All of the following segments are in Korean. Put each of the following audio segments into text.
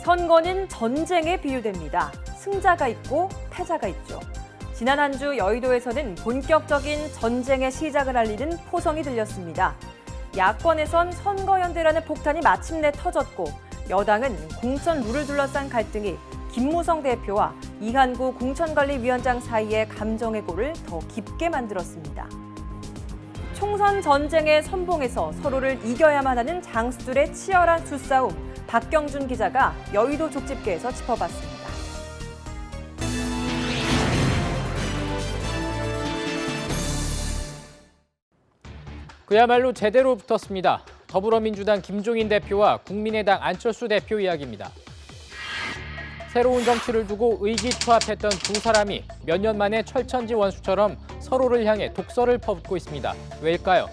선거는 전쟁에 비유됩니다. 승자가 있고 패자가 있죠. 지난 한 주 여의도에서는 본격적인 전쟁의 시작을 알리는 포성이 들렸습니다. 야권에선 선거연대라는 폭탄이 마침내 터졌고 여당은 공천 룰을 둘러싼 갈등이 김무성 대표와 이한구 공천관리위원장 사이의 감정의 골을 더 깊게 만들었습니다. 총선 전쟁의 선봉에서 서로를 이겨야만 하는 장수들의 치열한 수싸움, 박경준 기자가 여의도 족집게에서 짚어봤습니다. 그야말로 제대로 붙었습니다. 더불어민주당 김종인 대표와 국민의당 안철수 대표 이야기입니다. 새로운 정치를 두고 의기투합했던 두 사람이 몇 년 만에 철천지 원수처럼 서로를 향해 독설을 퍼붓고 있습니다. 왜일까요?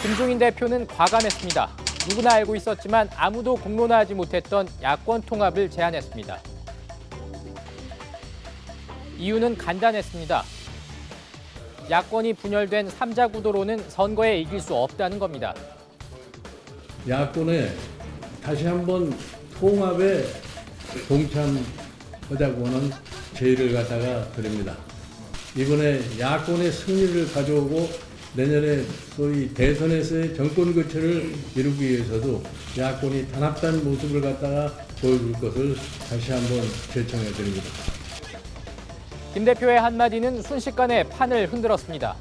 김종인 대표는 과감했습니다. 누구나 알고 있었지만 아무도 공론화하지 못했던 야권 통합을 제안했습니다. 이유는 간단했습니다. 야권이 분열된 3자 구도로는 선거에 이길 수 없다는 겁니다. 야권에 다시 한번 통합에 동참하자고 하는 제의를 갖다가 드립니다. 이번에 야권의 승리를 가져오고 내년에 소위 대선에서의 정권 교체를 이루기 위해서도 야권이 단합된 모습을 갖다가 보여줄 것을 다시 한번 제청해 드립니다. 김 대표의 한마디는 순식간에 판을 흔들었습니다.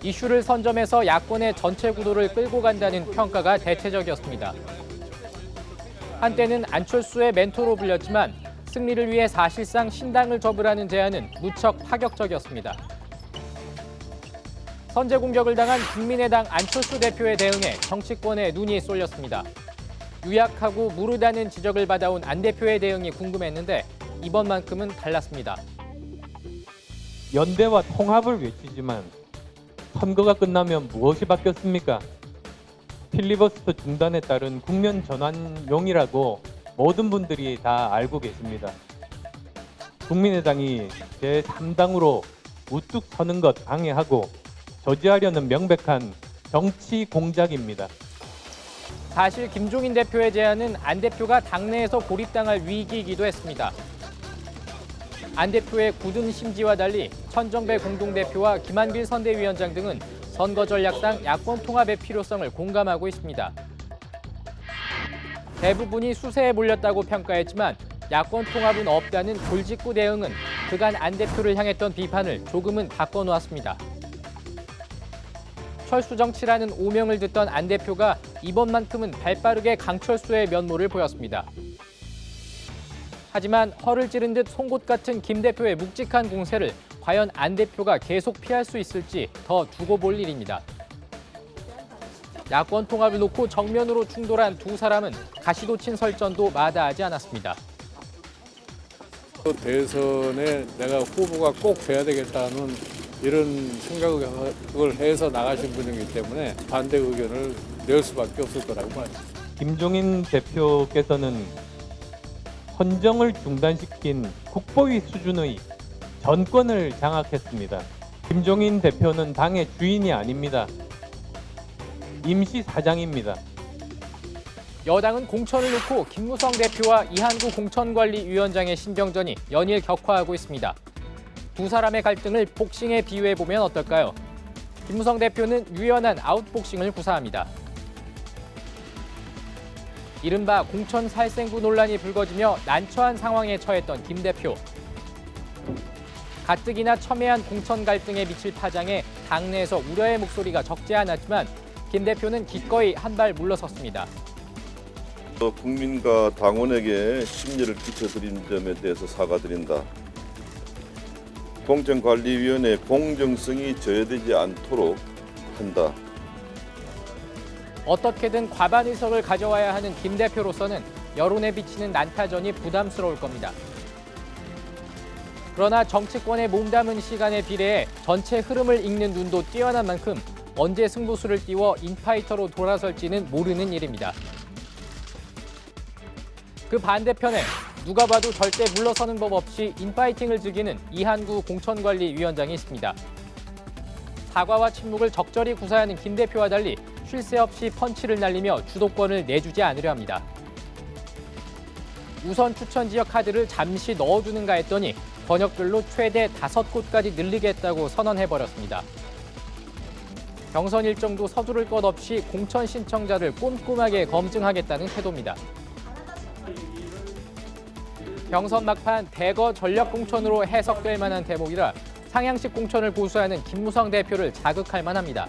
이슈를 선점해서 야권의 전체 구도를 끌고 간다는 평가가 대체적이었습니다. 한때는 안철수의 멘토로 불렸지만 승리를 위해 사실상 신당을 접으라는 제안은 무척 파격적이었습니다. 선제 공격을 당한 국민의당 안철수 대표의 대응에 정치권의 눈이 쏠렸습니다. 유약하고 무르다는 지적을 받아온 안 대표의 대응이 궁금했는데 이번만큼은 달랐습니다. 연대와 통합을 외치지만 선거가 끝나면 무엇이 바뀌었습니까? 필리버스터 중단에 따른 국면 전환용이라고 모든 분들이 다 알고 계십니다. 국민의당이 제3당으로 우뚝 서는 것 방해하고 저지하려는 명백한 정치 공작입니다. 사실 김종인 대표의 제안은 안 대표가 당내에서 고립당할 위기이기도 했습니다. 안 대표의 굳은 심지와 달리 천정배 공동대표와 김한길 선대위원장 등은 선거 전략상 야권 통합의 필요성을 공감하고 있습니다. 대부분이 수세에 몰렸다고 평가했지만 야권 통합은 없다는 돌직구 대응은 그간 안 대표를 향했던 비판을 조금은 바꿔놓았습니다. 철수 정치라는 오명을 듣던 안 대표가 이번만큼은 발빠르게 강철수의 면모를 보였습니다. 하지만 허를 찌른 듯 송곳 같은 김 대표의 묵직한 공세를 과연 안 대표가 계속 피할 수 있을지 더 두고 볼 일입니다. 야권 통합을 놓고 정면으로 충돌한 두 사람은 가시도친 설전도 마다하지 않았습니다. 대선에 내가 후보가 꼭 돼야 되겠다는 이런 생각을 해서 나가신 분이기 때문에 반대 의견을 낼 수밖에 없을 거라고 봐요. 김종인 대표께서는 헌정을 중단시킨 국보위 수준의 전권을 장악했습니다. 김종인 대표는 당의 주인이 아닙니다. 임시 사장입니다. 여당은 공천을 놓고 김무성 대표와 이한구 공천관리위원장의 신경전이 연일 격화하고 있습니다. 두 사람의 갈등을 복싱에 비유해보면 어떨까요? 김무성 대표는 유연한 아웃복싱을 구사합니다. 이른바 공천 살생부 논란이 불거지며 난처한 상황에 처했던 김 대표. 가뜩이나 첨예한 공천 갈등에 미칠 파장에 당내에서 우려의 목소리가 적지 않았지만 김 대표는 기꺼이 한 발 물러섰습니다. 국민과 당원에게 심려를 끼쳐드린 점에 대해서 사과드린다. 공천관리위원회 공정성이 저해되지 않도록 한다. 어떻게든 과반 의석을 가져와야 하는 김 대표로서는 여론에 비치는 난타전이 부담스러울 겁니다. 그러나 정치권에 몸담은 시간에 비례해 전체 흐름을 읽는 눈도 뛰어난 만큼 언제 승부수를 띄워 인파이터로 돌아설지는 모르는 일입니다. 그 반대편에 누가 봐도 절대 물러서는 법 없이 인파이팅을 즐기는 이한구 공천관리위원장이 있습니다. 사과와 침묵을 적절히 구사하는 김 대표와 달리 쉴 새 없이 펀치를 날리며 주도권을 내주지 않으려 합니다. 우선 추천 지역 카드를 잠시 넣어두는가 했더니 번역별로 최대 5곳까지 늘리겠다고 선언해버렸습니다. 경선 일정도 서두를 것 없이 공천 신청자를 꼼꼼하게 검증하겠다는 태도입니다. 경선 막판 대거 전략 공천으로 해석될 만한 대목이라 상향식 공천을 고수하는 김무성 대표를 자극할 만합니다.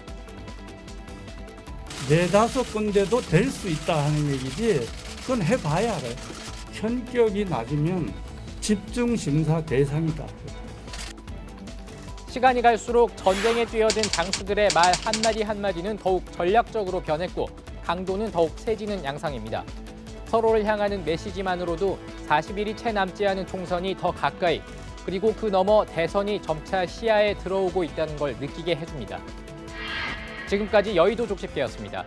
4-5군데도 될 수 있다 하는 얘기지 그건 해봐야 알아요. 현격이 낮으면 집중 심사 대상이다. 시간이 갈수록 전쟁에 뛰어든 장수들의 말 한마디 한마디는 더욱 전략적으로 변했고 강도는 더욱 세지는 양상입니다. 서로를 향하는 메시지만으로도 40일이 채 남지 않은 총선이 더 가까이, 그리고 그 너머 대선이 점차 시야에 들어오고 있다는 걸 느끼게 해줍니다. 지금까지 여의도 족집게였습니다.